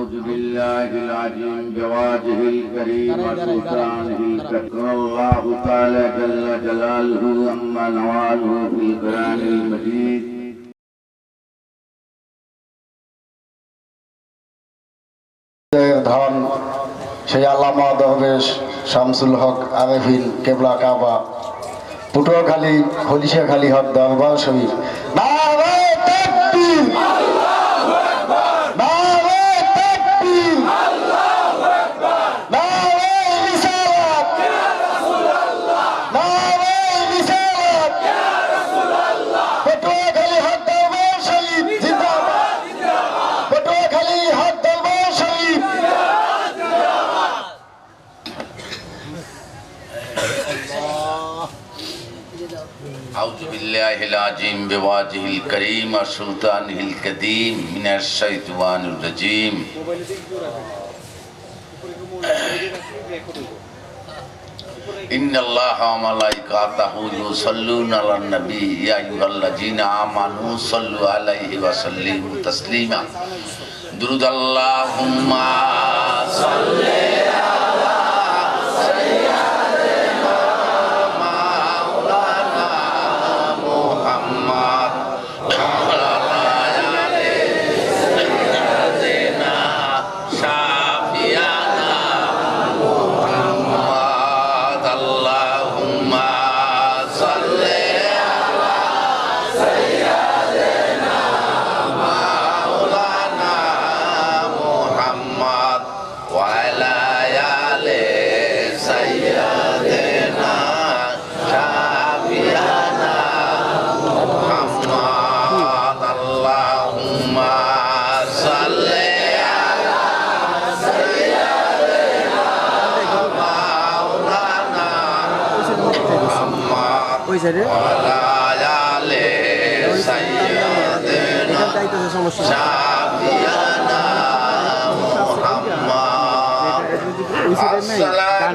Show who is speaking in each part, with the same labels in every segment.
Speaker 1: أعوذ بالله العظيم بوجهه الكريم وسلطانه الأكرم الله تعالى جل جلاله أما نواله في القرآن المجيد
Speaker 2: ধন সেই আল্লামা দরবেশ শামসুল হক আরেফিন কেবলা কাবা পটুয়াখালী হলিশাখালী হক দরবার শরীফ নারে তাকবীর আল্লাহু আকবার নারে তাকবীর আল্লাহু আকবার নারে রিসালাত ইয়া রাসূলুল্লাহ নারে রিসালাত ইয়া রাসূলুল্লাহ পটুয়াখালী হক দরবার শরীফ জিন্দাবাদ জিন্দাবাদ পটুয়াখালী হক দরবার শরীফ
Speaker 1: أعوذ بالله العظيم بوجهه الكريم وسلطانه القديم من الشيطان الرجيم إن الله وملائكته يصلون على النبي يا أيها الذين آمنوا صلوا عليه وسلموا تسليما درود اللهم صل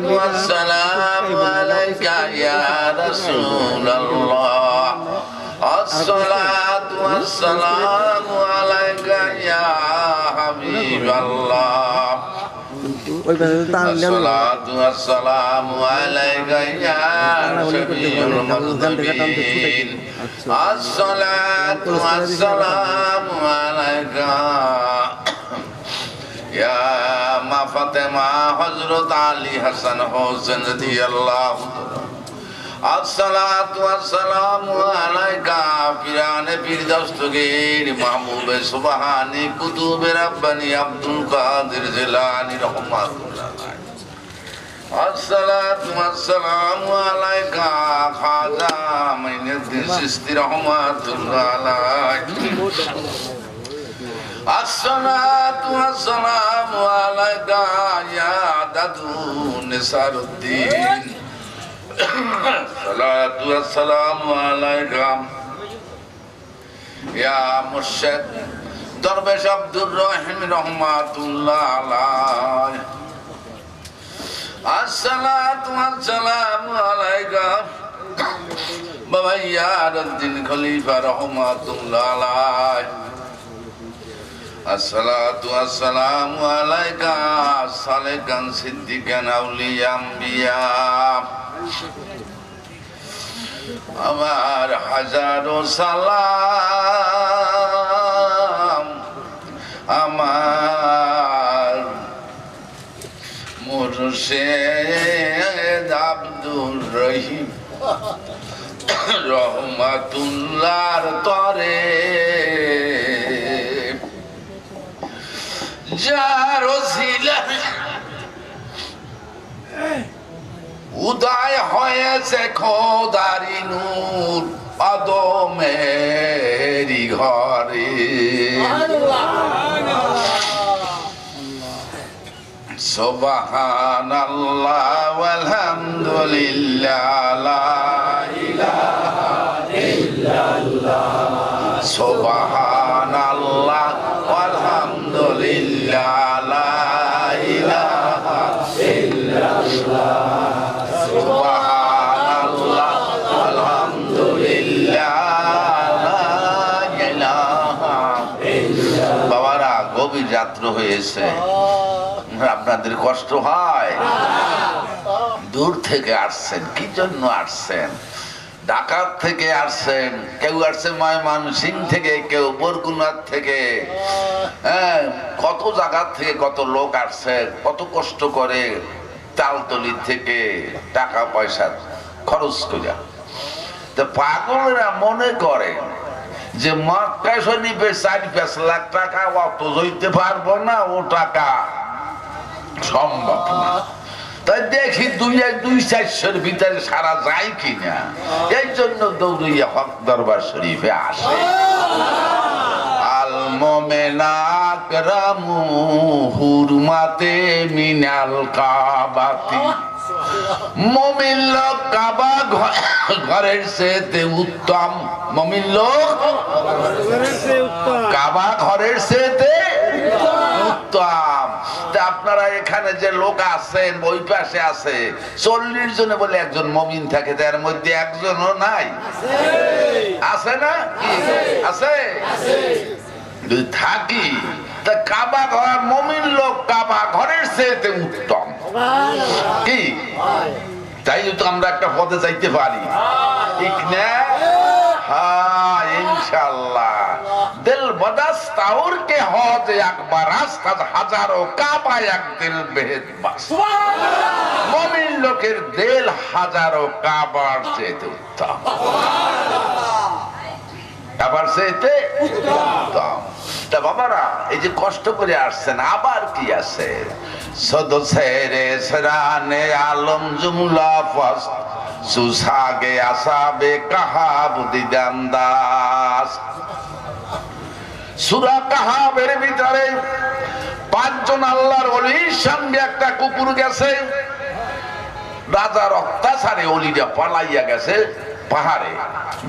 Speaker 1: والسلام عليك يا رسول الله الصلاة والسلام عليك يا حبيب الله الصلاة والسلام عليك يا شفيع المذنبين الصلاة والسلام عليك يا ما فاطمة حضرت علي حسن حسين رضي الله الصلاة والسلام عليك فيران پیر دستگیر محبوب سبحانی کتب ربانی عبد القادر جیلانی رحمت الله الصلاة والسلام عليك خواجہ معین الدین چشتی رحمت الله الصلاة والسلام عليك يا ددو نصار الدين الصلاة والسلام عليك يا مرشد دربش عبد الرحيم رحمة الله عليه الصلاة والسلام عليك بابا يار الدين خليفة رحمة الله عليه الصلاة والسلام عليك صالحا صديقا أولياء أنبياء আমার হাজারো সালাম আমার মুর্শিদ আব্দুর রহিম রহমাতুল্লাহর তরে যার ওসিলায় উদয় হয়েছে খোদারি নূর আদমেরি ঘরে সুবহানাল্লাহ ওয়ালহামদুলিল্লাহ লা ইলাহা ইল্লাল্লাহ সুবহানাল্লাহ ওয়ালহামদুলিল্লাহ লা ইলাহা ইল্লাল্লাহ সুবহানাল্লাহ আলহামদুলিল্লাহ লা ইলাহা ইল্লাল্লাহ। বাবারা গভীর রাত্র হয়ে হয়েছে, আপনাদের কষ্ট হয়? দূর থেকে আসছেন, কি জন্য আসছেন? ঢাকা থেকে আসছেন, কেউ আসছে ময়মনসিংহ থেকে, কেউ বরগুনার থেকে, হ্যাঁ, কত জায়গা থেকে কত লোক আসছে, কত কষ্ট করে তালতলি থেকে টাকা পয়সা খরচ করে। তো পাগলরা মনে করে যে মক্কা শরীফে 4-5 লাখ টাকা অত জইতে পারবো না, ও টাকা সম্ভব না। তাই দেখি 2-400-র ভিতরে সারা যায় কিনা, এই জন্য দৌড়িয়া হক দরবার শরীফে আসে। আল মোমেনা আকরামু হুরমাতে মিনাল কাবাতি, মুমিন লোক কাবা ঘরের চেয়ে উত্তম, মুমিন লোক কাবা ঘরের চেয়ে উত্তম। আপনারা এখানে যে লোক আছেন, ওই পাশে আছে 40 জনে বলে একজন মুমিন থাকে, তার মধ্যে একজনও নাই, আছে না? আছে থাকি। তা কাবা ঘর, মুমিন লোক কাবা ঘরের চেয়ে উত্তম, কি? তাই তো আমরা একটা পথে যাইতে পারি, ঠিক না? হ্যাঁ, ইনশাআল্লাহ। দিল বদস্তাউর কে হজ একবার রাস্তা হাজারো কাবা এক দিল বেহেদ বাস। মুমিন লোকের দিল হাজারো কাবার চেয়ে উত্তম, কাবার চেয়ে উত্তম। তা বাবারা, এই যে কষ্ট করে আসছেন, আবার কি আছে? সদ সেরে সরানে আলম জুমলা ফাস সুসাগে আসাবে কাহাব দিদান্দাস। সূরা কাহাবের ভিতরে 5 জন আল্লাহর ওলির সঙ্গে একটা কুকুর গেছে, রাজার অত্যাচারে ওলিরা পালাইয়া গেছে পাহাড়ে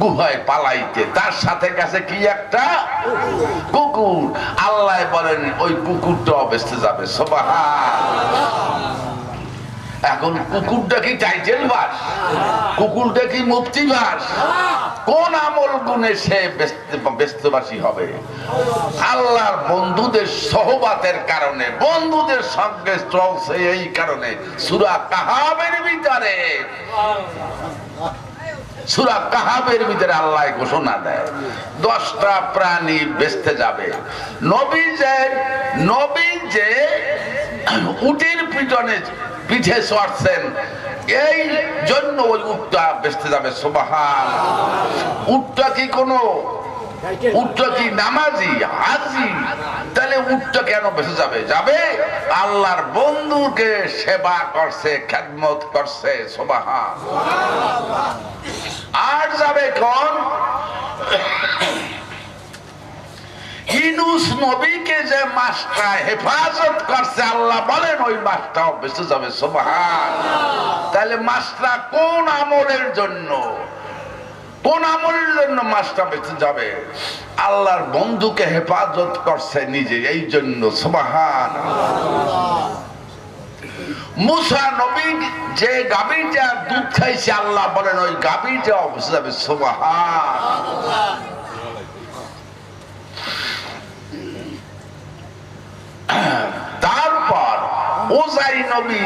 Speaker 1: গুহায় পালাইতে, তার সাথে গেছে কি একটা কুকুর। আল্লাহ বলেন ওই কুকুরটা বেঁচে যাবে, সুবহান। এখন কুকুরটা কি টাইটেল বাস? কুকুরটা কি মুফতি বাস? কোন আমল গুণে সে ব্যস্তবাসী হবে? আল্লাহর বন্ধুদের সহবাতের কারণে, বন্ধুদের সঙ্গে চলছে, এই কারণে সূরা কাহাবের ভিতরে, সূরা কাহাবের ভিতরে আল্লাহ ঘোষণা দেয় 10টা প্রাণী বেঁচতে যাবে। নবী যে উটের পিঠে চড়ছেন, এই জন্য ওই উটটা বেঁচতে যাবে, সুবহান। উটটা কি কোনো, উটটা কি নামাজি হাজি? তাহলে উটটা কেন বেঁচে যাবে? যাবে আল্লাহর বন্ধুকে সেবা করছে, খেদমত করছে, সুবহান। আর যাবে কোন? ইউনূস নবীকে যে মাছটা হেফাজত করছে, আল্লাহ বলেন ওই মাছটাও বেঁচে যাবে, সুবহান। তাহলে মাছটা কোন আমলের জন্য, কোন আমলের জন্য মাছটা বেঁচে যাবে? আল্লাহর বন্ধুকে হেফাজত করছে নিজে, এই জন্য, সুবহান। মুসা নবী যে গাভীটা দুধ খাইছে, আল্লাহ বলেন ওই গাভীটাও বেঁচে যাবে, সুবহান। তারপর ওজাই নবী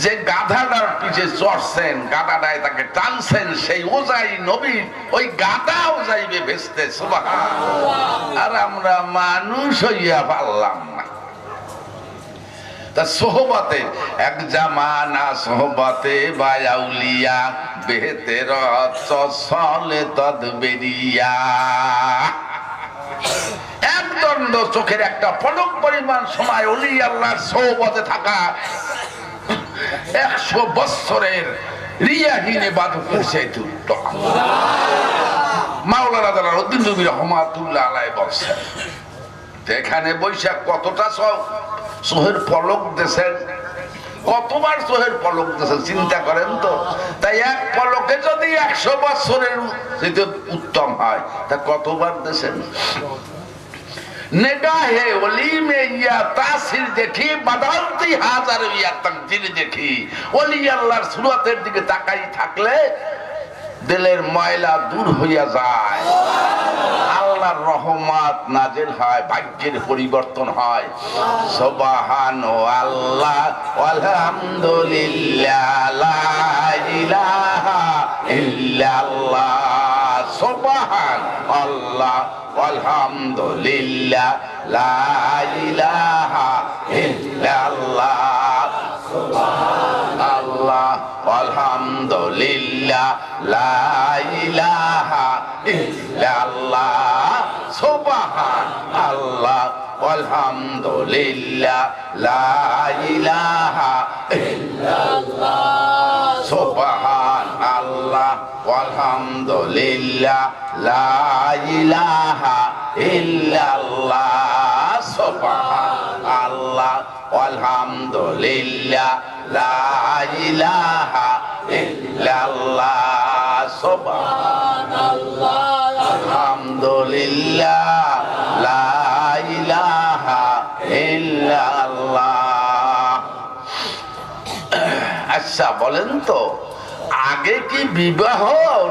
Speaker 1: যে গাধাটার পিছে চড়ছেন, গাধাটায় তাকে টানছেন, সেই ওজাই নবী ওই গাধাও যাইবে বেচতে, সুবহান। আর আমরা মানুষ হইয়া পারলাম না। তা সোহবতে এক জামানা সোহবতে বায়াউলিয়া বেহেতের চলে তদবেরিয়া। একদণ্ড চোখের একটা পলক পরিমাণ সময় ওলি আল্লাহর সোহবতে থাকা 100 বছরের রিয়াহীন ইবাদত করছে। মাওলানা জালালউদ্দিন রুমি রহমাতুল্লাহ আলাইহি বলছেন, এখানে বৈশাখ কতটা চোখের পলক দিয়েছেন, কতবার চোখের পলক দিয়েছেন চিন্তা করেন তো। তাই এক পলকে যদি 100 বছরের যদি উত্তম হয়, তা কতবার দিয়েছেন? নেগাহে ওলি মে ইয়া তাসির দেখি বদলতি হাজার ইয়া তাকদির দেখি। ওলি আল্লাহর সুরাতের দিকে তাকাই থাকলে দিলের ময়লা দূর হইয়া যায়। আল্লাহ আল্লাহর রহমত নাজিল হয়, ভাগ্যের পরিবর্তন হয়। সুবহানাল্লাহ আলহামদুলিল্লাহ লা ইলাহা ইল্লাল্লাহ। সুবহানাল্লাহ আলহামদুলিল্লাহ লা ইলাহা ইল্লাল্লাহ। সুবহানাল্লাহ আলহামদুলিল্লাহ লা ইলাহা ইল্লাল্লাহ। সুবহানাল্লাহ আলহামদুলিল্লাহ লা ইলাহা ইল্লাল্লাহ। সুবহানাল্লাহ আলহামদুলিল্লাহ লা ইলাহা ইল্লাল্লাহ। সুবহানাল্লাহ আলহামদুলিল্লাহ লা ইলাহা ইল্লাল্লাহ। সুবহানাল্লাহ আলহামদুলিল্লাহ লা ইলাহা ইল্লাল্লাহ। আচ্ছা বলেন তো, আগে কি বিবাহ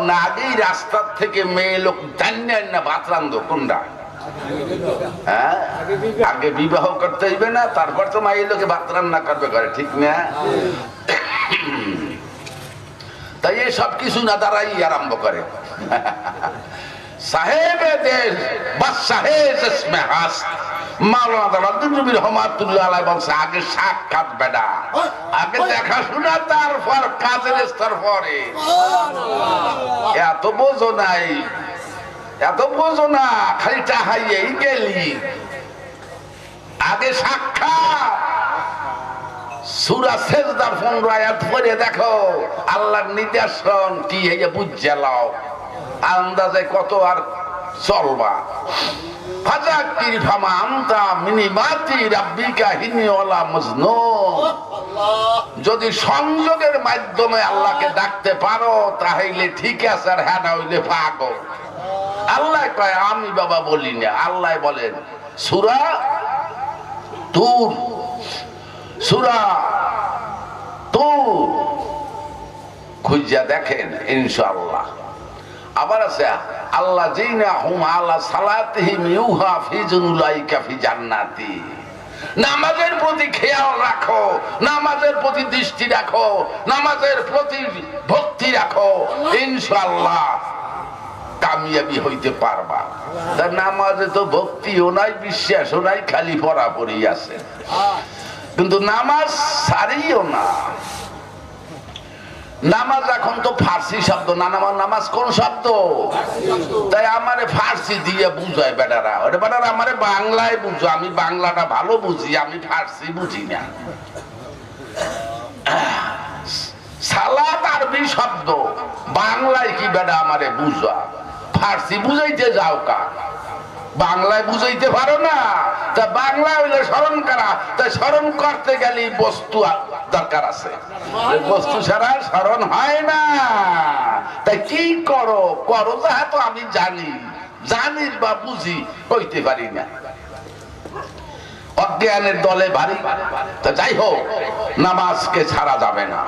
Speaker 1: না আগেই রাস্তার থেকে মেয়ে লোক জানেন না ভাত রান্ধ কোনটা? হ্যাঁ, আগে বিবাহ করতে হইবে না, তারপর তো মাই লোকে ভাত রান্না করবে করে, ঠিক না? তাই এই সব কিছু না দাঁড়াই আরম্ভ করে। সাহেবে দেশ বাদশাহে জিসমে হাস মাওলানা দালালউদ্দিন রুমি রহমাতুল্লাহ আলাইহি বলছে, আগে সাক্ষাৎ বেডা, আগে দেখাশোনা, তারপর কাজের স্তর পরে। এত বোঝো নাই, এত বোঝো না, খালি চাহাইয়েই গেলি। আগে সাক্ষাৎ। সূরা সেজদার 15 আয়াত পড়ে দেখো, আল্লাহর নিদর্শন কি হইয়া বুঝে লও, আন্দাজে কত আর চলবা। ফাযাক্কির ফামা আনতা মিনিমাতি রাব্বিকা হিনিওয়ালা মজনুন। যদি সংযোগের মাধ্যমে আল্লাহকে ডাকতে পারো তাহলে ঠিক আছে, আর হ্যাঁ না হইলে পাগল। আল্লাহ কয় আমি বাবা বলি না, আল্লাহ বলেন সূরা তুর, সূরা তুর খুঁজা দেখেন ইনশাআল্লাহ। আবার আছে আল্লাহ জিনা হুম আলা সালাতিহিম ইউহাফিজুন উলাইকা ফি জান্নাতি। নামাজের প্রতি খেয়াল রাখো, নামাজের প্রতি দৃষ্টি রাখো, নামাজের প্রতি ভক্তি রাখো, ইনশাআল্লাহ কামিয়াবি হইতে পারবা। তার নামাজে তো ভক্তিও নাই, বিশ্বাসও নাই, খালি পড়াপড়ি আছে, কিন্তু নামাজ সারিও না। নামাজ এখন তো ফার্সি শব্দ না, নামাজ কোন শব্দ? তাই আমারে ফার্সি দিয়ে বুঝায় বেটারা, ওরে বেটারা আমারে বাংলায় বুঝো, আমি বাংলাটা ভালো বুঝি, আমি ফার্সি বুঝি না। সালাত আরবি শব্দ, বাংলায় কি বেটা আমারে বুঝা, ফার্সি বুঝাইতে যাও কা, বাংলায় বুঝাইতে পারো না। তা বাংলা হইলে স্মরণ করা, তাই স্মরণ করতে গেলে বস্তু দরকার আছে, বস্তু ছাড়া স্মরণ হয় না। তাই কি করো করো, যাহা তো আমি জানি, জানি বা বুঝি, কইতে পারি না, অজ্ঞানের দলে ভারী। তা যাই হোক, নামাজকে ছাড়া যাবে না।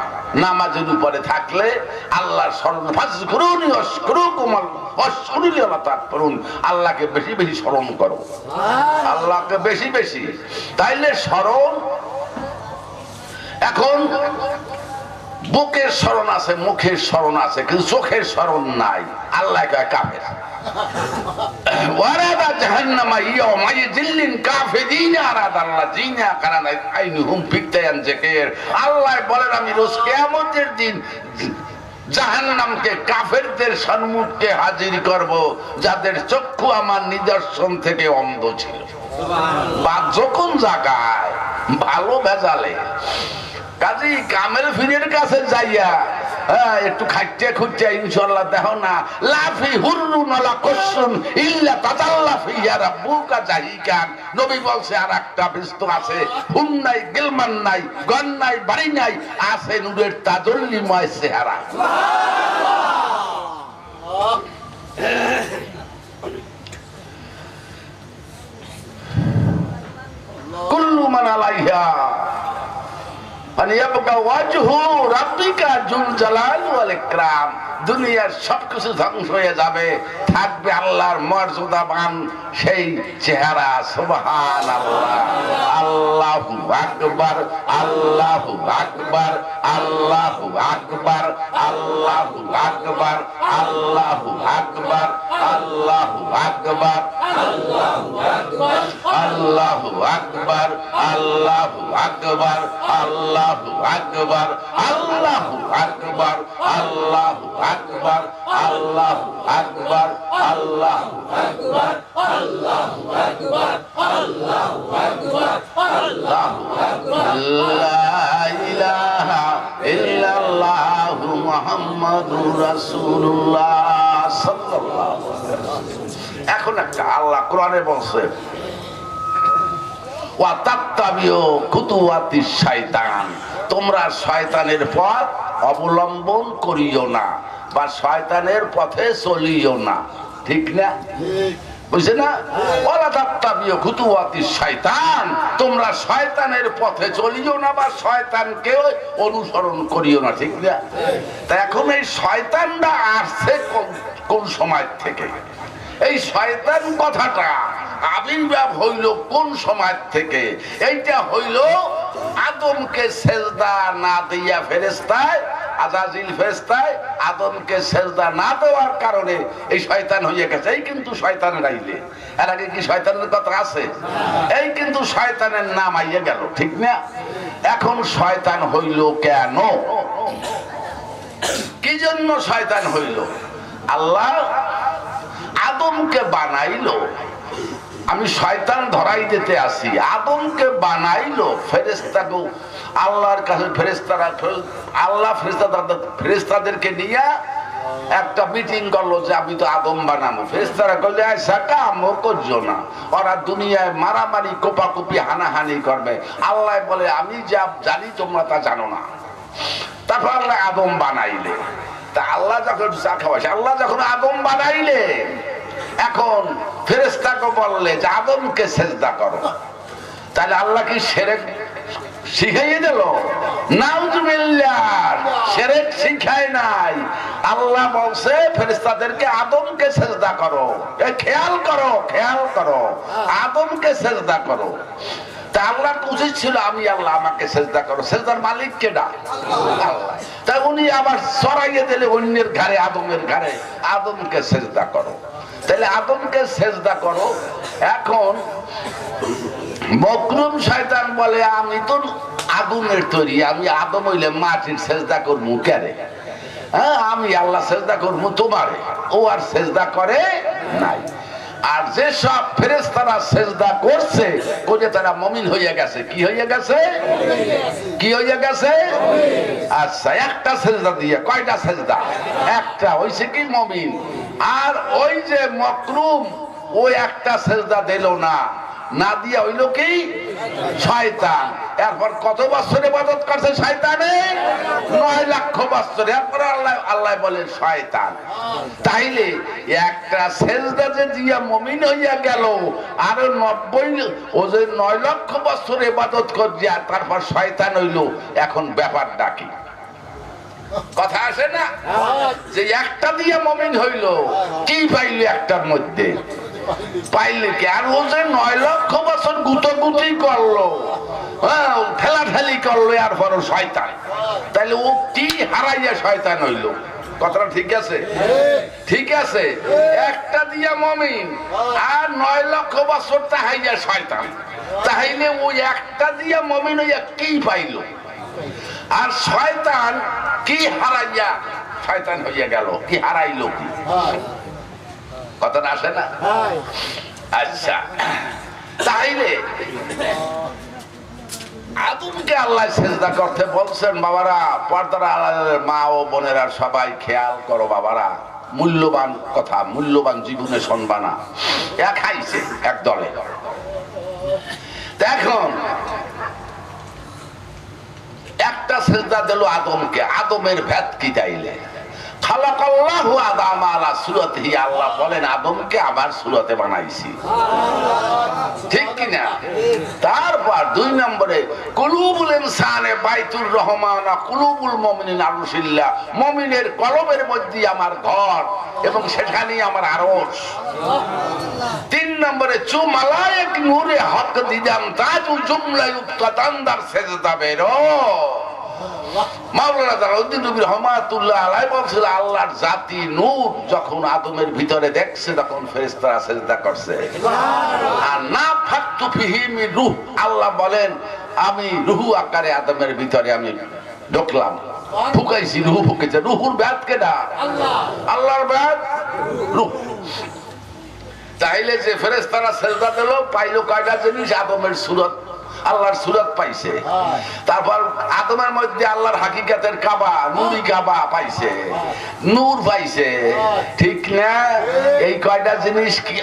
Speaker 1: নামাজের উপরে থাকলে আল্লাহর স্মরণ, ফাজকুরুনি আশকুরুকুম ওয়াশকুরুলি আলা তাকফুরুন, আল্লাহকে বেশি বেশি স্মরণ করো, আল্লাহকে বেশি বেশি, তাইলে স্মরণ। এখন বুকের স্মরণ আছে, মুখের স্মরণ আছে, কিন্তু চোখের স্মরণ নাই। আল্লাহ কয় কাফের। ওয়ারাদা জাহান্নামা ইয়াওমা ইয়াজিল্লিন কাফিরিনা আরাদাল্লাযিনা কানা আইনুহুম ফিকতায়ান যাকির। আল্লাহ বলেন আমি রোজ কিয়ামতের দিন জাহান্নামকে কাফেরদের সম্মুখে হাজির করব, যাদের চক্ষু আমার নিদর্শন থেকে অন্ধ ছিল। বা যখন জায়গায় ভালো ভেজালে কাজী কামেল ফিরের কাছে যাইয়া একটু খাইতে খুঁজতে ইনশাআল্লাহ দেখো না, লাফি হুররুন আলা কুসুন ইল্লা তাতাল্লাফি ইয়া রাব্বুকা জাহিকান। নবী বলছে আর একটা বস্তু আছে, হুম নাই, গিলমান নাই, গন নাই, বাড়ি নাই, আছে নূরের তাজল্লিময় চেহারা। কুল্লু মান আলাইহা ফালিয়াবকা ওয়াজহু রাব্বিকা যুল জালাল ওয়াল ইকরাম। দুনিয়ার সবকিছু ধ্বংস হয়ে যাবে, থাকবে আল্লাহর মর্যাদাবান সেই চেহারা। সুবহানাল্লাহ, আল্লাহু আকবার, আল্লাহু আকবার, আল্লাহু আকবার, আল্লাহু আকবার, আল্লাহু আকবার, আল্লাহু আকবার, আল্লাহু আকবার, আল্লাহু আকবার, আল্লাহু আকবার, আল্লাহু আকবার, আল্লাহু আকবার, আল্লাহু আকবার, আল্লাহু আকবার, আল্লাহু আকবার, আল্লাহু আকবার, আল্লাহু আকবার, আল্লাহু আকবার, লা ইলাহা ইল্লাল্লাহু মুহাম্মাদুর রাসূলুল্লাহ সাল্লাল্লাহু আলাইহি ওয়াসাল্লাম। এখন একটা আল্লাহ কোরআনে বলছে, ওয়া তাত্তাবিউ খুতুওয়াতিশ শাইতান, তোমরা শয়তানের পথ অবলম্বন করিও না বা শয়তানের পথে চলিও না। ঠিক না? বুঝছে না? ওয়ালা তাত্তাবিউ খুতুওয়াতিশ শাইতান, তোমরা শয়তানের পথে চলিও না বা শয়তানকে অনুসরণ করিও না। ঠিক না? তা এখন এই শয়তানটা আসছে কোন সময় থেকে? এই শয়তান কথাটা আবির্ভাব হইল কোন সময় থেকে? এইটা হইল আদমকে সেজদা না দিয়া ফেরেশতায়, আজাজিল ফেরেশতায় আদমকে সেজদা না দেওয়ার কারণে এই শয়তান হয়ে গেছে। এই কিন্তু শয়তানের আইলে, এর আগে কি শয়তানের কথা আছে? এই কিন্তু শয়তানের নাম আইয়া গেল। ঠিক না? এখন শয়তান হইল কেন? কি জন্য শয়তান হইল? আল্লাহ আদমকে বানাইলো, আমি শয়তান ধরাই দিতে আসি, আদমকে বানাইলো ফেরেশতাকে আল্লাহর কাছে, ফেরেশতারা আল্লাহ ফেরেশতাদেরকে নিয়ে একটা মিটিং করলো যে আমি তো আদম বানাবো। ফেরেশতারা কইলে আচ্ছা কামও করছো না, ওরা দুনিয়ায় মারামারি কোপাকুপি হানাহানি করবে। আল্লাহ বলে আমি যা জানি তোমরা তা জানো না। তারপর আল্লাহ আদম বানাইলে, তা আল্লাহ যখন চা খাওয়াইছে, আল্লাহ যখন আদম বানাইলে এখন ফেরেশতাকে বললে যে আদমকে সেজদা করো, তাহলে আল্লাহ কি শিরক শিখাইয়ে দিল? নাউজুবিল্লাহ, শিরক শিখায় নাই। আল্লাহ বলছে ফেরেশতাদেরকে আদমকে সেজদা করো। এই খেয়াল করো, খেয়াল করো, আদমকে সেজদা করো। তা আল্লাহ উচিত ছিল আমি আল্লাহ আমাকে সেজদা করো। সেজদার মালিক কেডা? আল্লাহ। তাই উনি আবার সরাইয়ে দিলে অন্যের ঘাড়ে, আদমের ঘাড়ে, আদমকে সেজদা করো। তাহলে আদমকে সেজদা করো। এখন মকরুম শয়তান বলে আমি তো আগুনের তৈরি, আমি আদম হইলে মাটির সেজদা করবো কেরে? হ্যাঁ, আমি আল্লাহ সেজদা করবো তোমারে। ও আর সেজদা করে নাই। আর যে সব ফেরেশতারা সেজদা করছে, কোজে তারা মুমিন হইয়া গেছে। কি হইয়া গেছে? কি হইয়া গেছে? আচ্ছা, একটা সেজদা দিয়ে কয়টা সেজদা? একটা, হইছে কি মুমিন। আর ওই যে মকরুম, ওই একটা সেজদা দিল না, না দিয়া হইল কি? শয়তান। এরপর কত বছর ইবাদত করছে শয়তানে? 9 লক্ষ বছর। এরপর আল্লাহ বলে শয়তান। তাইলে একটা সেজদা যে দিয়া মুমিন হইয়া গেল, আর 90 ও যে 9 লক্ষ বছর ইবাদত করিয়া তারপর শয়তান হইল, এখন ব্যাপারটা কি? কথা আসে না যে একটা দিয়ে মুমিন হইল, কি পাইল একটার মধ্যে? পাইলে কি? আর ও যে 9 লক্ষ বছর গুতগুতি করলো, ঠেলাঠেলি করলো, আর বড় শয়তান। তাইলে ও কি হারাইয়া শয়তান হইল? কথাটা ঠিক আছে? ঠিক আছে। একটা দিয়া মুমিন আর 9 লক্ষ বছর তাহাইয়া শয়তান। তাইলে ওই একটা দিয়া মুমিন হইয়া কি পাইল? আর শয়তান কি হারাইয়া শয়তান হইয়া গেল? কি হারাইলো? কি কথাটা আসে না? আচ্ছা, তাইলে আদমকে আল্লাহ সেজদা করতে বলছেন। বাবারা, পর্দার আড়ালের মা ও বোনেরা সবাই খেয়াল করো বাবারা, মূল্যবান কথা, মূল্যবান জীবনে শুনবা না। এক খাইছে এক দলে। এখন একটা সেজদা দিল আদমকে। আদমের ভেদ কি? তাইলে খালাকাল্লাহু আদম আলা সূরাতিহি, আল্লাহ বলেন আদমকে আমার সূরতে বানাইছি, ঠিক কি না? তারপর 2 নম্বরে কুলুবুল ইনসানে বাইতুর রহমান কুলুবুল মুমিনিন আরশিল্লাহ, মুমিনের কলবের মধ্যে আমার ঘর এবং সেখানেই আমার আরশ। 3 নম্বরে চু মালায়েক নূরে হক দিদাম তাজু জুমলা ইউকাতান্দার সেজদা বেরো। মাওলানা জালালউদ্দিন রুমি রহমাতুল্লাহ আলাইহি বলছিল আল্লাহর জাতি নূর যখন আদমের ভিতরে দেখছে তখন ফেরেশতারা সিজদা করছে। আর না ফাকতু ফিহি মিন রূহ, আল্লাহ বলেন আমি রূহ আকারে আদমের ভিতরে আমি ঢুকলাম, ফুকাইছি, রূহ ফুকেছে। রূহুর ব্যাত কেডা? আল্লাহ। আল্লাহর ব্যাত রূহ। তাইলে যে ফেরেশতারা সিজদা দিল পাইলো কয়টা জিনিস? আদমের সূরত, আল্লাহর সূরত পাইছে। তারপর আদমের মধ্যে আল্লাহর হাকিকাতের কাবা, নূরি কাবা পাইছে, নূর পাইছে, ঠিক না? এই কয়টা জিনিস কি,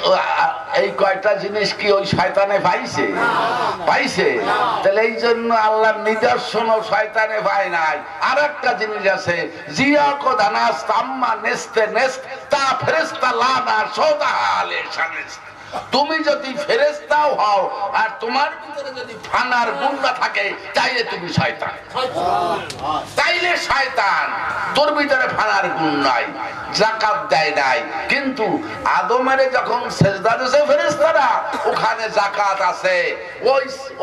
Speaker 1: এই কয়টা জিনিস কি ওই শয়তানে পাইছে? পাইছে। তাহলে এই জন্য আল্লাহর নিদর্শন ও শয়তানে পায় নাই। আর একটা জিনিস আছে, জিয়া কো দানাস তাম্মা নেস্তে নেস্ত তা ফেরেশতা লানা সদা আলে শানিস। তুমি যদি ফেরেশতাও হও আর তোমার ভিতরে যদি ফানার গুণা থাকে তাইলে তুমি শয়তান, তাইলে শয়তান। তোর ভিতরে ফানার গুণ নাই, যাকাত দেয় নাই, কিন্তু আদমের যখন সেজদা দিয়েছে ফেরেশতারা ওখানে যাকাত আছে,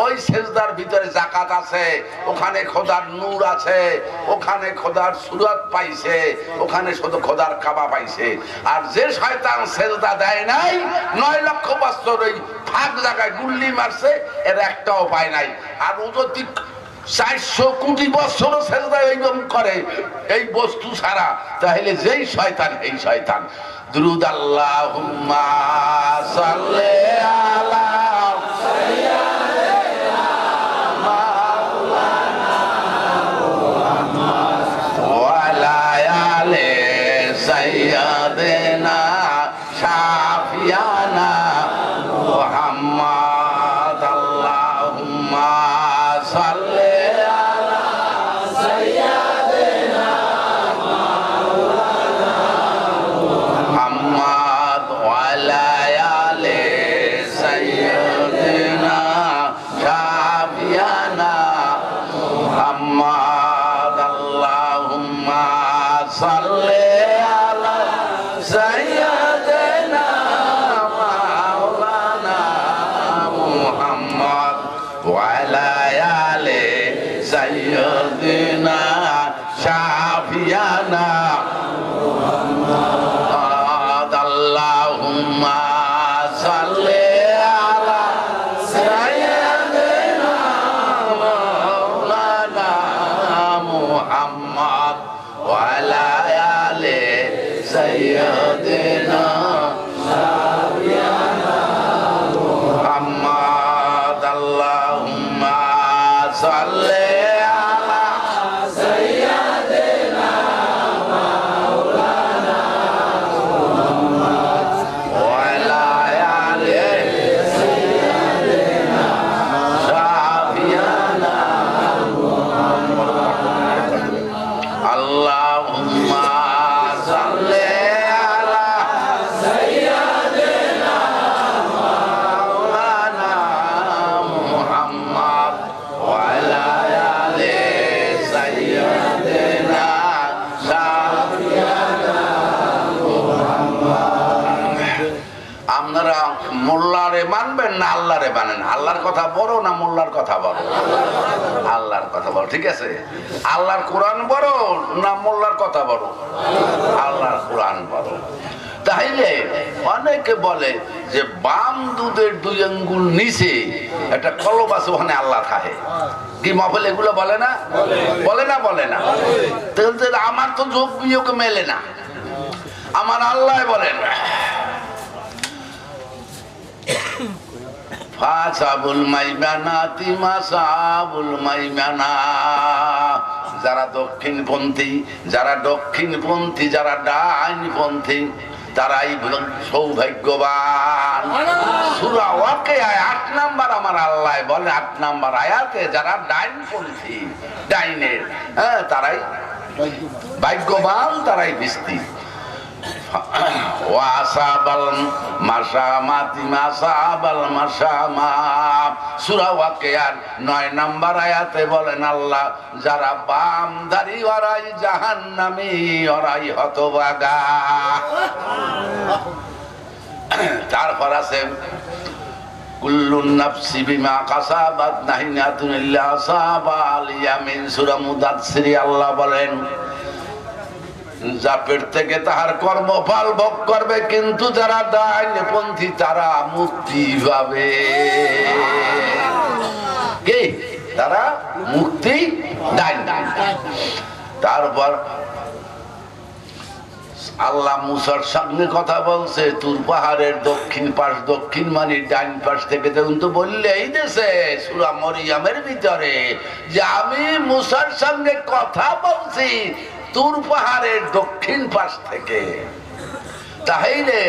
Speaker 1: ওই সেজদার ভিতরে যাকাত আছে, ওখানে খোদার নূর আছে, ওখানে খোদার সূরত পাইছে, ওখানে শুধু খোদার কাবা পাইছে। আর যে শয়তান সেজদা দেয় নাই 9 লক্ষ বছর ওই ফাঁক জায়গায় গুল্লি মারছে, এর একটাও পায় নাই। আর ও যদি 400 কোটি বছর সেজদা এইরকম করে এই বস্তু ছাড়া, তাহলে যেই শয়তান এই শয়তান। দুরুদ আল্লাহুম্মা সাল্লি আলা সাইয়্যিদিনা মাওলানা মুহাম্মদ ওয়া আলা আলি সাইয়্যিদিনা শাফিয়ানা মুহাম্মদ। আল্লাহুম্মা সাল্লি আলা সাইয়্যিদিনা মাওলানা মুহাম্মদ ওয়া আলা আলি সাইয়্যিদিনা শাফিয়ানা মুহাম্মদ। আল্লাহুম্মা সাল্লি আলা সাইয়্যিদিনা মাওলানা মুহাম্মদ ওয়া আলা আলি সাইয়্যিদিনা শাফিয়ানা মুহাম্মদ। আল্লাহুম্মা সাল্লি আলা সাইয়্যিদিনা মাওলানা মুহাম্মদ ওয়া আলা আলি সাইয়্যিদিনা শাফিয়ানা মুহাম্মদ। আল্লাহুম্মা সাল্লি আলা সাইয়্যিদিনা মাওলানা মুহাম্মদ ওয়া আলা আলি সাইয়্যিদিনা শাফিয়ানা মুহাম্মদ। আল্লাহুম্মা সাল্লি আলা সাইয়্যিদিনা মাওলানা মুহাম্মদ ওয়া আলা আলি সাইয়্যিদিনা শাফিয়ানা মুহাম্মদ। আপনারা মোল্লারে মানবেন না আল্লাহরে মানেন? আল্লাহর কথা বড় না মোল্লার কথা বড়? আল্লাহর কথা বড়, ঠিক আছে। আল্লাহর কোরআন বড় না মোল্লার কথা বড়? আল্লাহর কোরআন বড়। তাইলে অনেকে বলে যে বাম দুধের 2 আঙ্গুল নিচে একটা কলব আছে, ওখানে আল্লাহ থাকে। কি মহফিল এগুলো বলে না? বলে না? বলে না? তাহলে আমার তো যোগ বিয়োগ মেলে না। আমার আল্লাহ বলেন ফাসাবুল মাইমানাতি মাসাবুল মাইমানা। যারা দক্ষিণপন্থী, যারা দক্ষিণপন্থী, যারা ডাইনপন্থী তারাই সৌভাগ্যবান। সূরা ওয়াকিয়ায় 8 নাম্বার আমার আল্লাহ বলে, 8 নাম্বার আয়াতে যারা ডাইনপন্থী, ডাইনের, তারাই ভাগ্যবান তারাই ভিস্তি। ওয়াসাবাল মাশামাতি মাসাবাল মাশামা সূরা ওয়াকিয়ার 9 নম্বর আয়াতে বলেন আল্লাহ, যারা বামধারী ওরাই জাহান্নামী, ওরাই হতভাগা। তারপর আছে কুল্লুন নাফসি বিমা কাসাবাত নাহিনাতুন ইল্লা আসাবাল ইয়ামিন। সূরা মুদাথসির আল্লাহ বলেন, যা পেট থেকে তাহার কর্মফল ভোগ করবে, কিন্তু যারা ডাইনপন্থী তারা মুক্তি পাবে। কে তারা? মুক্তি ডাইন। তারপর আল্লাহ মুসার সঙ্গে কথা বলছে, তুর পাহাড়ের দক্ষিণ পাশ, দক্ষিণ মানে ডাইন পাশ থেকে দেখুন তো বললেই দেশে সূরা মরিয়মের ভিতরে যে আমি মুসার সঙ্গে কথা বলছি তুর পাহাড়ের দক্ষিণ পাশ থেকে। তাহলে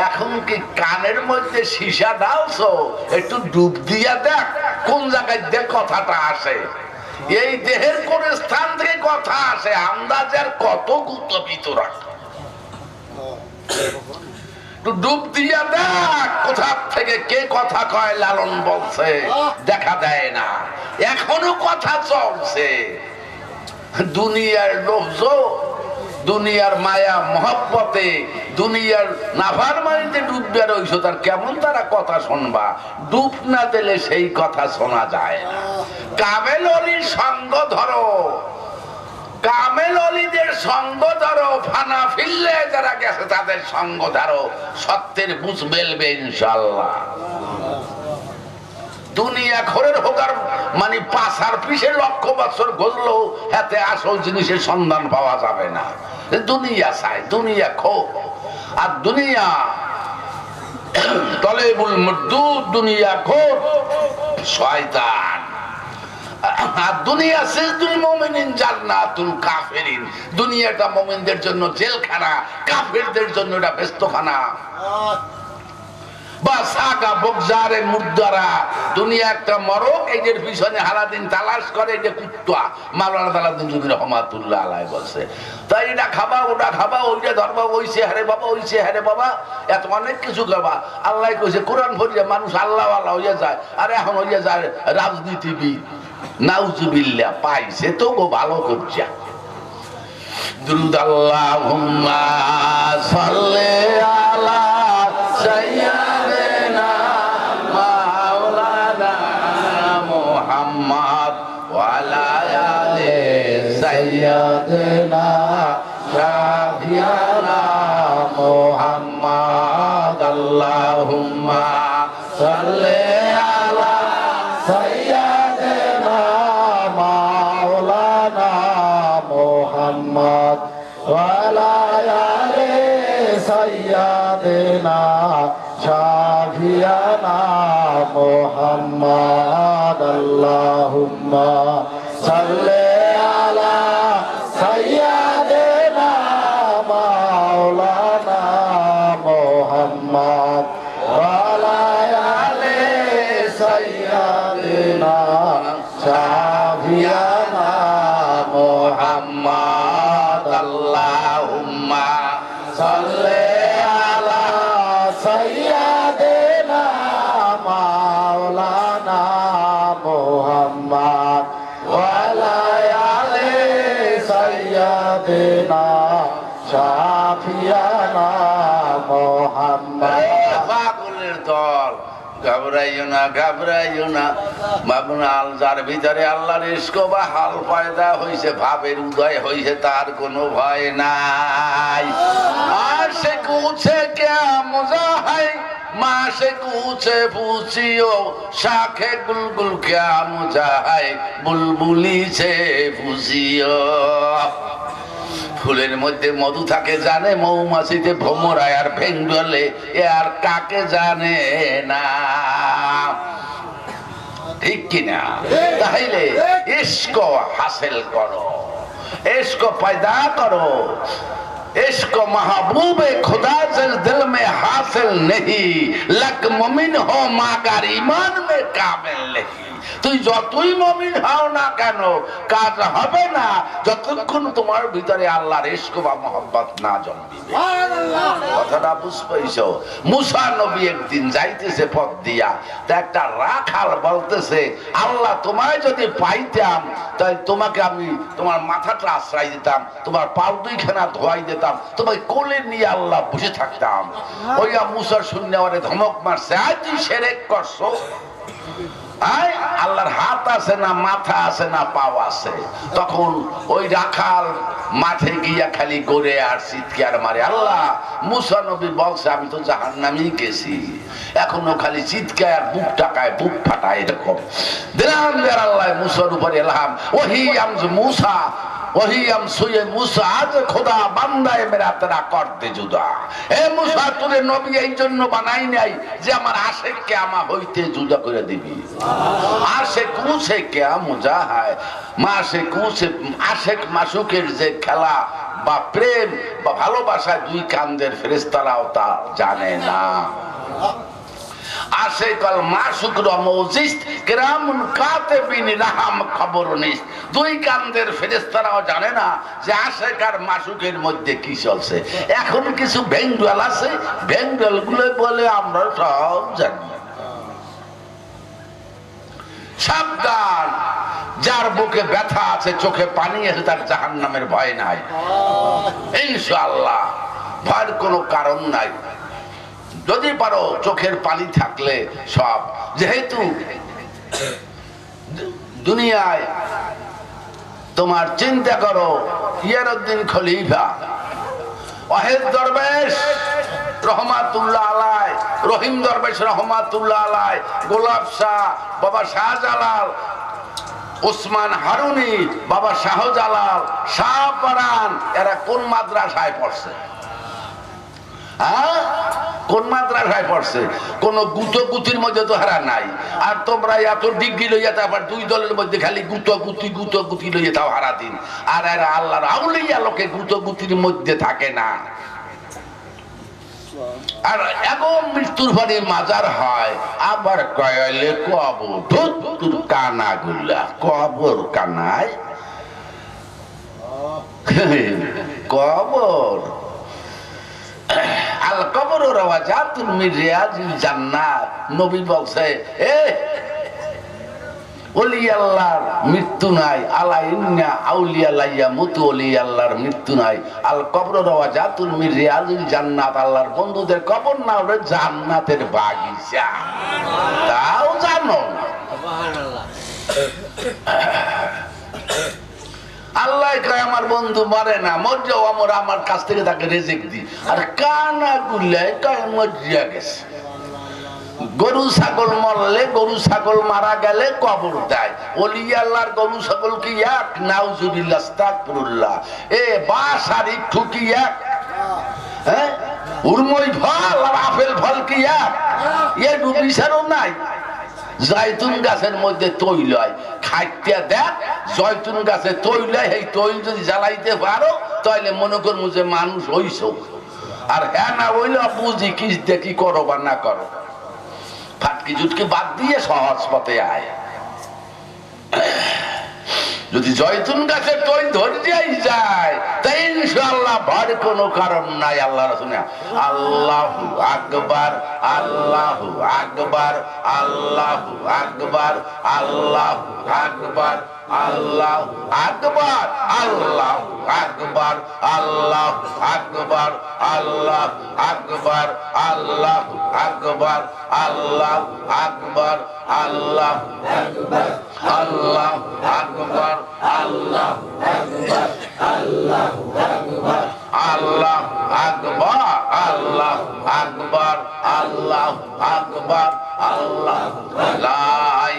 Speaker 1: এখন কি কানের মধ্যে সীসা ডালছো? একটু ডুব দিয়া দেখ কোন জায়গায় দেখ কথাটা আসে। এই দেহের কোন স্থান থেকে কথা আসে, আন্দাজের কত গুপ্ত ভিতর। ডুব দিয়া দেখ কোথা থেকে কে কথা কয়। লালন বলছে দেখা দেয় না, এখনো কথা চলছে। দুনিয়ার লোভজ, দুনিয়ার মায়া মহব্বতে, দুনিয়ার নাফরমানিতে ডুববে রইছো, তার কেমন তারা কথা শুনবা? ডুব না দিলে সেই কথা শোনা যায় না। কামেল অলির সঙ্গ ধরো, কামেল অলিদের সঙ্গ ধরো, ফানা ফিরলে যারা গেছে তাদের সঙ্গ ধরো, সত্যের বুঝ মেলবে ইনশাআল্লাহ। দুনিয়া খোরের হোকার মানে পাশার পিছে লক্ষ বছর ঘুরলো, হাতে আসল জিনিসের সন্ধান পাওয়া যাবে না। দুনিয়া চাই, দুনিয়া খো। আর দুনিয়া তলেবুল মরদুদ, দুনিয়া খো শয়তান। আর দুনিয়া সিজদুল মুমিনিন জান্নাতুল কাফিরিন। দুনিয়াটা মুমিনদের জন্য জেলখানা, কাফিরদের জন্য এটা বেস্তখানা। দুনিয়া একটা মরক, এদের পিছনে হারাদিন তালাশ করে। যে কুত্তা মাওলানা তালাদ্দিন জুবি রহমাতুল্লাহ আলাইহি বলছে, তাই এটা খাবা, ওটা খাবা, ওইটা ধরবা, ওইছে হারে বাবা, ওইছে হারে বাবা, এত অনেক কিছু খাবা। আল্লাহ কইছে কোরআন পড়িয়া মানুষ আল্লাহ আল্লাহ হইয়া যায়, আর এখন হইয়া যায় রাজনীতিবিদ। নাউজুবিল্লাহ, পাইছে তো গো ভালো করছে। দুরূদ আল্লাহুম্মা সাল্লি আলা সাইয়্যিদিনা মাওলানা মুহাম্মদ ওয়া আলা আলি সাইয়্যিদিনা শাফিয়ানা মুহাম্মদ। আল্লাহুম্মা সাল্লি আলা সাইয়্যিদিনা মাওলানা মুহাম্মদ ওয়া আলা আলি সাইয়্যিদিনা শাফিয়ানা মুহাম্মদ। আল্লাহুম্মা সাল্লি আলা সাইয়্যিদিনা মাওলানা মুহাম্মদ ওয়া আলা আলি সাইয়্যিদিনা শাফিয়ানা মুহাম্মদ। আল্লাহুম্মা সাল্লি আলা সাইয়্যিদিনা মাওলানা মুহাম্মদ ওয়া আলা আলি সাইয়্যিদিনা শাফিয়ানা মুহাম্মদ। পাগলের দল, ঘাবড়াইও না, ঘাবড়াইও না। বাবনাল যার ভিতরে আল্লাহর ইশক বা হাল পয়দা হইছে, ভাবের উদয় হইছে, তার কোনো ভয় নাই। আর সে কুছে কে মুজাহাই মা সে কুছে পুছিও, শাখে গুলগুল কে মুজাহাই বুলবুলি সে পুছিও। ফুলের মধ্যে মধু থাকে জানে, মৌমাছিতে ভ্রমরায় আর ভেঙ্গলে এ আর কাকে জানে না। ঠিক কিনা? তাহলে ইশক হাসিল করো, इश्क पैदा करो। इश्क महबूब खुदा जिस दिल में हासिल नहीं, लक मुमिन हो मगर ईमान में कामिल नहीं। তুই যতই মুমিন হও না কেন কাজ হবে না যতক্ষণ তোমার ভিতরে আল্লাহর ইশক বা মহব্বত না জন্মিবে। কথাটা বুঝছো? মুসা নবী একদিন যাইতেছে পথ দিয়া, তা একটা রাখাল বলতেছে, আল্লাহ তোমায় যদি পাইতাম তাই তোমাকে আমি তোমার মাথাটা আশ্রয় দিতাম, তোমার পাও দুইখানা ধোয়াই দিতাম, তোমায় কোলে নিয়ে আল্লাহ বসে থাকতাম। ওইয়া মুসার শূন্য ওরে ধমক মারছে, আজ তুই শিরক করছো। আল্লাহর হাত আছে না, মাথা আছে না, পাও আছে? তখন ওই রাখাল মাঠে গিয়া খালি গড়ে আর চিৎকার মারে, আল্লাহ মুসা নবী বলছে আমি তো জাহান্নামেই গেছি, এখনো খালি চিৎকার, বুক টাকায় বুক ফাটায় এরকম। দিলাম আল্লাহ মুসার উপরে এলাম, ওহি আমজ মুসা वही हम सुए मूसा आज खुदा बंदा है मेरा तेरा कर दे जुदा। ए मूसा तुरे नबी এই জন্য বানাই নাই যে আমার আশিককে আমা হইতে জুদা করে দিবি। আশিক কুছে क्या मजा है, মাশে কুছে আশিক মাসুকের যে খেলা বা প্রেম বা ভালোবাসা দুই কান্দের ফেরেশতারাও তা জানে না। আশিকাল মাসুক রমজিস কিরামুন কাতিবিন রাহাম খবরনিস, দুই কান্দের ফেরেশতারাও জানে না যে আশিক আর মাসুকের মধ্যে কি চলছে। এখন কিছু বেঙ্গল আছে, বেঙ্গল গুলো বলে আমরা সব জানি। সাবধান, যার বুকে ব্যথা আছে, চোখে পানি আছে, তার জাহান্নামের ভয় নাই ইনশাআল্লাহ, ভয়ের কোনো কারণ নাই। যদি পারো চোখের পানি থাকলে সব, যেহেতু দুনিয়ায় তোমার চিন্তা করো ইয়ারউদ্দিন খলিফা, ওয়াহিদ দরবেশ রহমাতুল্লাহ আলাই, রহিম দরবেশ রহমাতুল্লাহ আলাই, গোলাপ শাহ, বাবা শাহজালাল, ওসমান হারুনি, বাবা শাহজালাল, শাহপরান, এরা কোন মাদ্রাসায় পড়ছে? কোন মাদ্রাসায় পড়ছে? কোন গুতগুতির মধ্যে তো হারা নাই। আর তোমরা এত ডিগ্রি লইয়া তারপর দুই দলের মধ্যে খালি গুতগুতি লইয়া তাও হারা দিন। আর এরা আল্লাহর আউলিয়া লোকে গুতগুতির মধ্যে থাকে না। আর এখন মৃত্যুর পরে মাজার হয়, আবার কয়লে কবর কানা গুলা, কবর কানায় কবর। আল কবর রাওয়াজাতুন মিন রিয়াজিল জান্নাত, নবী বলছে এ ওলি আল্লাহর মৃত্যু নাই, আলা ইন্না আউলিয়া লা ইয়ামুতু, ওলি আল্লাহর মৃত্যু নাই। আল কবর রাওয়াজাতুন মিন রিয়াজিল জান্নাত, আল্লাহর বন্ধুদের কবর না হলে জান্নাতের বাগিচা। তাও জানো সুবহানাল্লাহ। আল্লাহ কয় আমার বন্ধু মরে না, মরলেও আমরা আমার কাছ থেকে তাকে রিজিক দিই। আর কানা গুলাই কয় মরিয়া গেছে। গরু ছাগল মরলে, গরু ছাগল মারা গেলে কবর দেয়। ওলি আল্লাহর গরু ছাগল কি এক? নাউজুবিল্লাহ আস্তাগফিরুল্লাহ। এ বাস আর ইক্ষু কি এক? হ্যাঁ, উর্মই ফল আর আপেল ফল কি এক? এ বিচারও নাই। জয়তুন গাছের মধ্যে তৈল হয়, খাইতে দেখ জয়তুন গাছে তৈল হয়, এই তৈল যদি জ্বালাইতে পারো তাহলে মনে করবো যে মানুষ হইছ। আর হ্যাঁ না হইলে বুঝি কি দেখি করো বা না করো, ফাটকি জুটকি বাদ দিয়ে সহজ পথে আয়। যদি জয়তুন গাছের তৈল ধরিয়াই যায় তাই ইনশাআল্লাহ ভয়ের কোনো কারণ নাই। আল্লাহ রাসূল আল্লাহু আকবার, আল্লাহু আকবার, আল্লাহু আকবার, আল্লাহু আকবার, আল্লাহু আকবার, আল্লাহু আকবার, আল্লাহু আকবার, আল্লাহু আকবার, আল্লাহু আকবার, আল্লাহু আকবার, আল্লাহু আকবার, আল্লাহু আকবার, আল্লাহু আকবার, আল্লাহু আকবার, আল্লাহু আকবার, আল্লাহু আকবার, আল্লাহু আকবার, আল্লাহ লা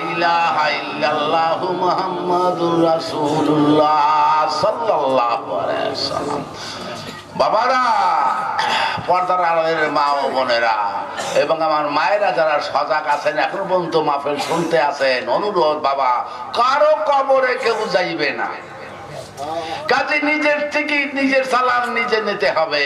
Speaker 1: ইলাহা ইল্লাল্লাহু মুহাম্মাদুর রাসূলুল্লাহ সাল্লাল্লাহু আলাইহি ওয়াসাল্লাম। বাবারা, পর্দার আড়ালের মা ও বোনেরা এবং আমার মায়েরা যারা সজাগ আছেন, এখন পর্যন্ত মাহফিল শুনতে আছেন, অনুরোধ বাবা, কারো কবরে কেউ যাইবে না। কাজে নিজের থেকে নিজের সালাম নিজে নিতে হবে।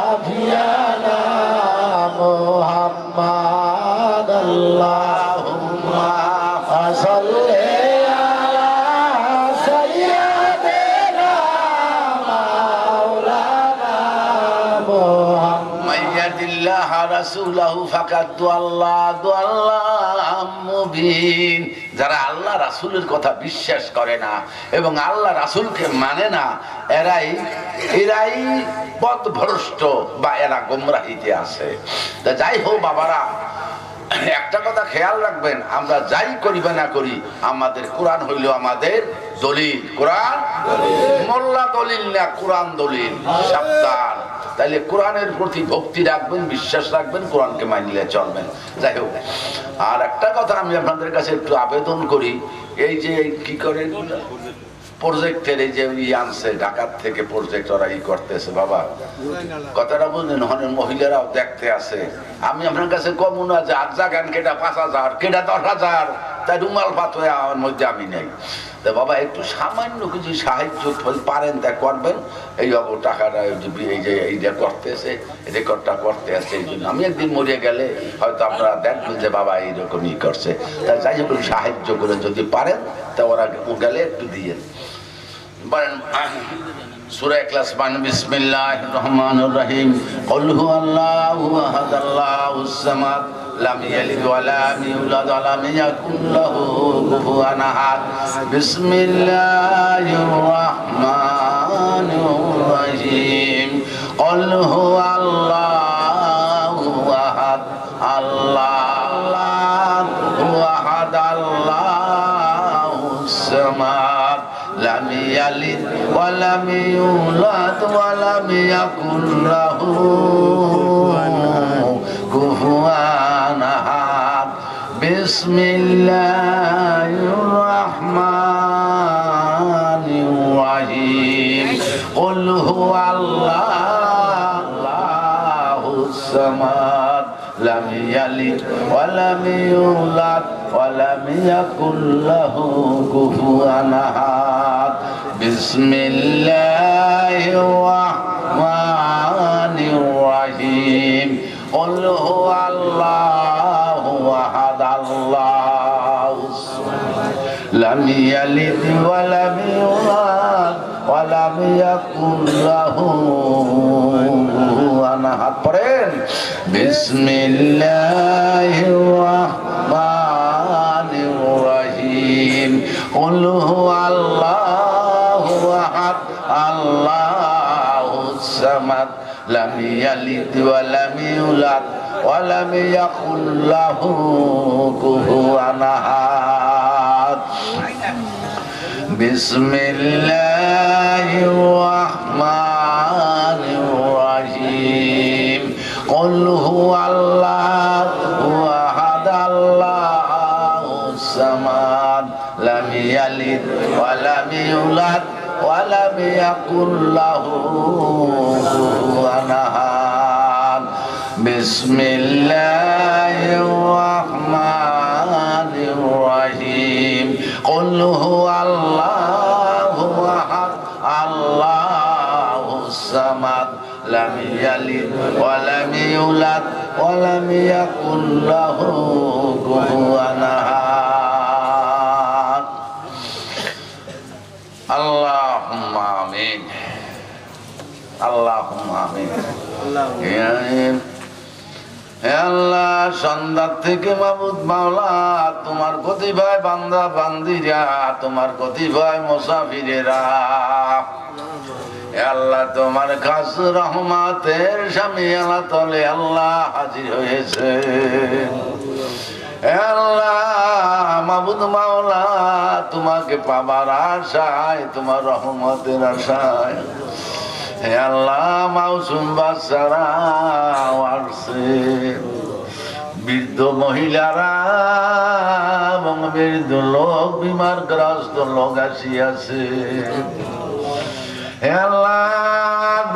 Speaker 2: শাফিয়ানা মুহাম্মাদ আল্লাহুম্মা সাল্লি আলা সাইয়্যিদিনা মাওলানা মুহাম্মাদ
Speaker 1: মাইয়াদিল্লাহ রাসূলাহু ফাকাদ দুআল্লাহ মুবিন। যারা আল্লাহ রাসূলের কথা বিশ্বাস করে না এবং আল্লাহ রাসূলকে মানে না, এরাই পথভ্রষ্ট বা এরা গোমরাহিতে আছে। তা যাই হোক বাবারা, একটা কথা খেয়াল রাখবেন, আমরা যাই করি বা না করি, আমাদের কোরআন হইল আমাদের দলিল। কোরআন মোল্লা দলিল না, কোরআন দলিল। সাবধান। তাইলে কোরআনের প্রতি ভক্তি রাখবেন, বিশ্বাস রাখবেন, কোরআনকে মানলে চলবেন। যাই হোক, আর একটা কথা আমি আপনাদের কাছে একটু আবেদন করি, এই যে কি করে প্রজেক্টের এই যে আনছে ঢাকার থেকে প্রজেক্ট ওরা করতেছে, বাবা কথাটা বুঝলেন, অনেক মহিলারাও দেখতে আছে। আমি আপনার কাছে কম না যে ৮ জায়গান কেটা ৫,০০০ কেটা 10,০০০, তাই রুমাল পাতোয় আমার মধ্যে আমি নেই। তা বাবা একটু সামান্য কিছু সাহায্য পারেন তা করবেন। এই টাকাটা এই যে এইটা করতেছে, রেকর্ডটা করতে আসছে, এই জন্য আমি একদিন মরে গেলে হয়তো আপনারা দেখবেন যে বাবা এইরকমই করছে। তা যাই হোক সাহায্য করে যদি পারেন তা ওরা গেলে একটু দিয়ে বলেন। সূরা ইখলাস পান। বিসমিল্লাহির রহমানির রহিম। কুল হুয়াল্লাহু আহাদ আল্লাহুস সামাদ লাম ইয়ালিদ ওয়া লাম ইউলাদ ওয়া লাম ইয়াকুল লাহু কুফুয়ান আহাদ। বিসমিল্লাহির রহমানির রহিম। কুল হুয়াল্লাহু আহাদ আল্লাহু আহাদ আল্লাহুস সামাদ লাম ইয়ালিদ ওয়া লাম ইউলাদ ওয়া লাম ইয়াকুল লাহু কুফুয়ান আহাদ। বিসমিল্লাহির রহমানির রহিম। কুল হুয়াল্লাহুস সামাদ লাম ইয়ালিদ ওয়া লাম ইউলাদ ওয়া লাম ইয়াকুল লাহু কুফুয়ান আহাদ। বিসমিল্লাহির রহমানির রহিম। কুল হুয়াল্লাহু আহাদ আল্লাহুস সামাদ লাম ইয়ালিদ ওয়া লাম ইউলাদ ওয়া লাম ইয়াকুল লাহু কুফুয়ান আহাদ। পড়েন বিসমিল্লাহির রহমানির রহিম। কুল হুয়াল্লাহু আহাদ আল্লাহুস সামাদ লাম ইয়ালিদ ওয়া লাম ইউলাদ ওয়া লাম ইয়াকুল লাহু কুফুয়ান আহাদ। বিসমিল্লাহির রহমানির রহিম। কুল হুয়াল্লাহু আহাদ আল্লাহুস সামাদ লাম ইয়ালিদ ওয়া লাম ইউলাদ ওয়া লাম ইয়াকুল লাহু কুফুয়ান আহাদ। বিসমিল্লাহির রহমানির রহিম। কুল হুয়াল্লাহু আহাদ আল্লাহুস সামাদ লাম ইয়ালিদ ওয়া লাম ইউলাদ ওয়া লাম ইয়াকুল লাহু কুফুয়ান আহাদ। আল্লাহুম্মা আমিন। আল্লাহুম্মা আমিন। হে আল্লাহ, সন্ধ্যার থেকে মাবুদ মাওলা তোমার কতিপয় বান্দা বান্দিরা, তোমার কতিপয় মুসাফিরেরা আল্লাহ তোমার খাস রহমতের সামিয়ানা তলে আল্লাহ হাজির হয়েছে। আল্লাহ মাবুদ মাওলা তোমাকে পাবার আশায়, তোমার রহমতের আশায় হে আল্লাহ মাউসুম বাচ্চারা আসছে, বৃদ্ধ মহিলারা এবং বৃদ্ধ লোক, বিমারগ্রস্ত লোক আসিয়াছে। হে আল্লাহ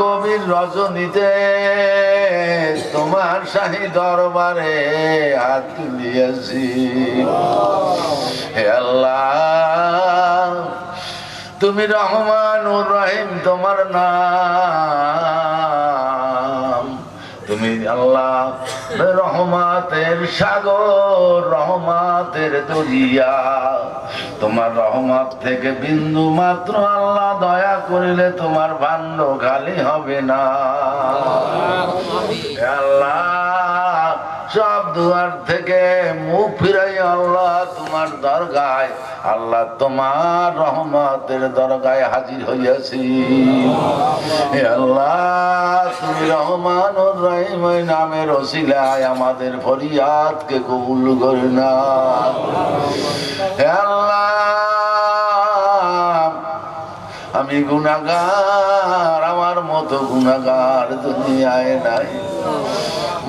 Speaker 1: গভীর রজনীতে তোমার শাহী দরবারে হাত তুলিয়াছি। হে আল্লাহ তুমি রহমানুর রহিম, তোমার নাম তুমি আল্লাহ রহমতের সাগর, রহমতের দরিয়া। তোমার রহমত থেকে বিন্দু মাত্র আল্লাহ দয়া করিলে তোমার ভাণ্ড খালি হবে না। আল্লাহ সব দুয়ার থেকে মুখ ফিরাই আল্লাহ তোমার দরগায়, আল্লাহ তোমার রহমতের দরগায় হাজির হইয়াছি। আল্লাহ তুমি রহমান ও রহিম নামের ওসিলায় আমাদের ফরিয়াদকে কবুল করে না। আল্লাহ আমি গুনাহগার, আমার মতো গুনাহগার দুনিয়ায় নাই।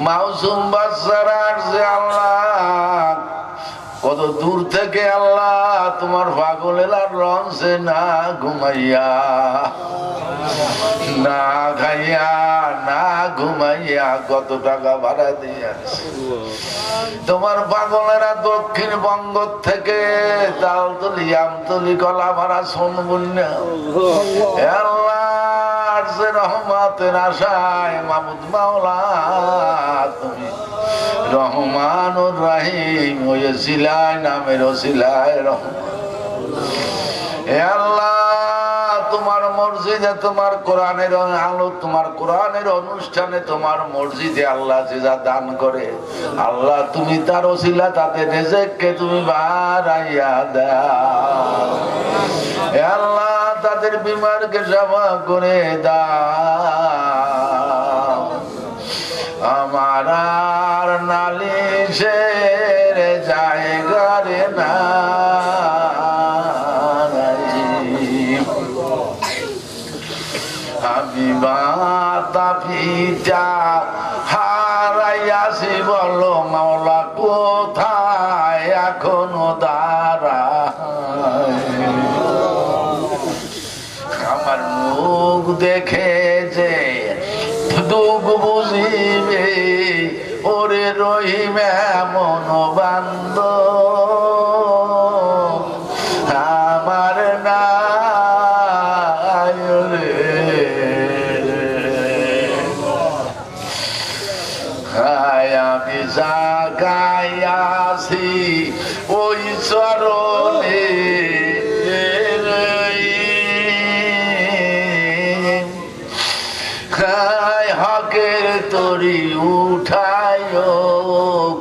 Speaker 1: মাসুম বাচ্চারা আসছে আল্লাহ কত দূর থেকে আল্লাহ তোমার পাগলের লঞ্চে না ঘুমাইয়া, না খাইয়া, না ঘুমাইয়া কত টাকা ভাড়া দিয়ে তোমার পাগলেরা দক্ষিণবঙ্গ থেকে তালতলি, আমতলি, কলা ভাড়া শোনবন্যা রহমতের আশায় মাহমুদ মাওলা তুমি রহমান ও রাহিম ওসিলায় নামের ওসিলায় আল্লাহ তোমার মসজিদে তোমার কোরআনের আলো, তোমার কোরআনের অনুষ্ঠানে তোমার মসজিদে আল্লাহ যে যা দান করে আল্লাহ তুমি তার ওসিলা তাতে রিজিককে তুমি বাড়াইয়া দাও। আল্লাহ তাদের বিমারকে সেবা করে দাও। আমার আর নালিশের জায়গা রে না, আমি মাতা পিতা হারাইয়াছি, বলো মাওলা কোথায় এখনো দাঁড়ায়। আমার মুখ দেখে যে দুঃখ বুঝিবে, ওরে রহিম এমন বান্দ আমার না আমি জাগাইয়াছি ওই চরণে, হকের তরি উঠায়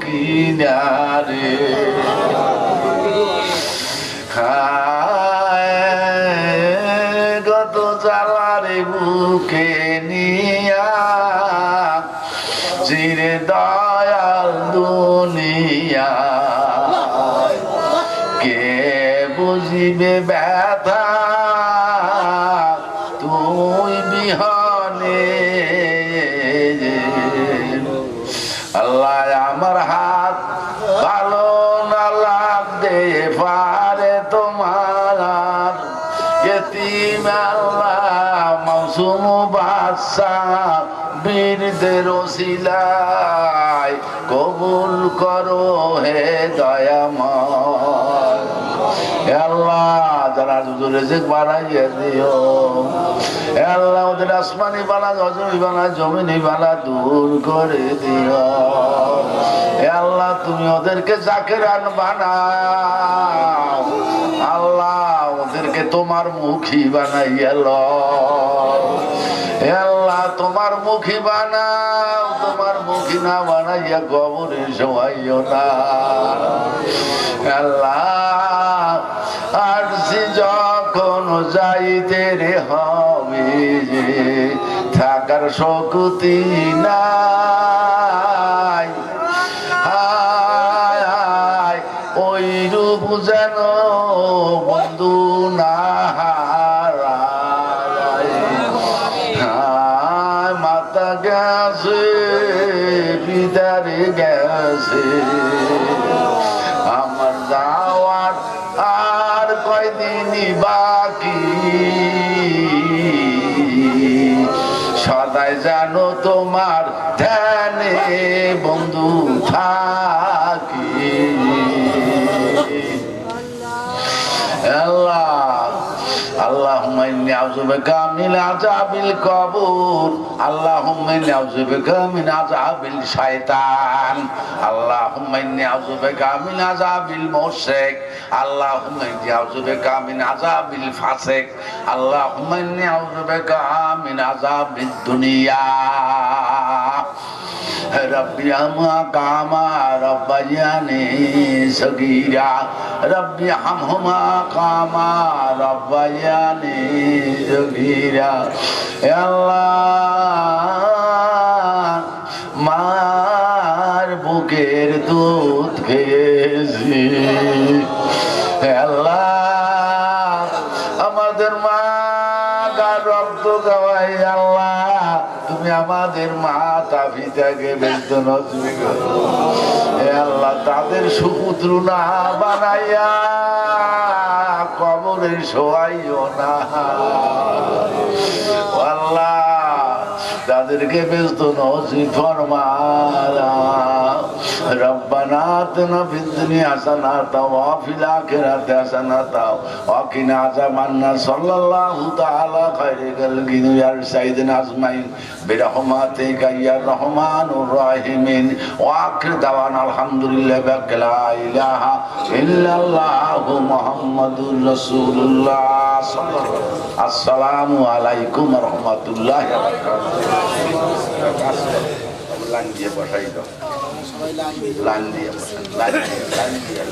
Speaker 1: কিনারে, গত জ্বালারে বুকে নিয়া চিরে দয়াল দুনিয়া, কে বুঝিবে ব্যথা তুই বিহনে। আল্লাহ আমার হাত ভালো না লাগতে পারে তোমার এতিম আল্লাহ মাসুম বাদশা বীরদের ওসিলায় কবুল করো হে দয়াময়। আল্লাহ যারা রিজিক বাড়াইয়া দিও, আল্লাহ ওদের আসমানি বালা, জমি বালা, জমিনি বালা দূর করে দিও। আল্লাহ তুমি ওদেরকে জাকেরান বানাও, আল্লাহ ওদেরকে তোমার মুখী বানাইয়া লও। আল্লাহ তোমার মুখী বানাও, তোমার মুখী না বানাইয়া কবরে শোয়াইও না। আল্লাহ আরজি যখন যাইতে রে হবে, থাকার শক্তি নাই, ওই রূপ যেন বন্ধু না হারায়। মাতা গেছে পিতারে গেছে, আমার যাওয়ার আর কয়দিনই বাকি, সদাই জানো তোমার ধ্যানে বন্ধু থাকি। আল্লাহ আল্লাহুম্মা ইন্নী আউযু বিকা মিন আযাবিল কবর, আল্লাহুম্মা ইন্নী আউযু বিকা মিন আযাবিল শায়তান, আল্লাহুম্মা ইন্নী আউযু বিকা মিন আযাবিল মুশরিক, আল্লাহুম্মা ইন্নী আউযু বিকা মিন আযাবিল ফাসিক, আল্লাহুম্মা ইন্নী আউযু বিকা মিন আযাবিদ দুনিয়া। রব্বি আমা কামা রব্বায়ানি সগীরা, রব্বি হামহুমা কামা রব্বায়ানি সগীরা। হে আল্লাহ, মার বুকের দুধ খেয়েছি। হে আল্লাহ, আমাদের মা গার রক্ত গাওয়াই আল্লাহ, তুমি আমাদের মাতা পিতাকে বেশ নজরে করো। হে আল্লাহ, তাদের সুপুত্র না বানাইয়া কবরে শোয়াইও না। আল্লাহ, তাদেরকে বেশ নজরে ফরমায়া। রব্বানা আতিনা ফিদ দুনিয়া হাসানাতাও ওয়া ফিল আখিরাতি হাসানাতাও ওয়া কিনা আযাবান নার। সাল্লাল্লাহু তাআলা খায়রুল খালকি ইয়া সাইয়্যিদিনা আজমাইন বিরহমাতিকা ইয়া রহমানুর রাহিমিন। ওয়া আখিরু দাওয়ানা আলহামদুলিল্লাহি ওয়া লা ইলাহা ইল্লাল্লাহু মুহাম্মাদুর রাসূলুল্লাহ সাল্লাল্লাহু আলাইহি ওয়াসাল্লাম। আসসালামু আলাইকুম ওয়া রাহমাতুল্লাহি ওয়া বারাকাতুহু। লাইন দিয়ে বসাই দাও, লাইন দিয়ে বসাই, লাইন দিয়ে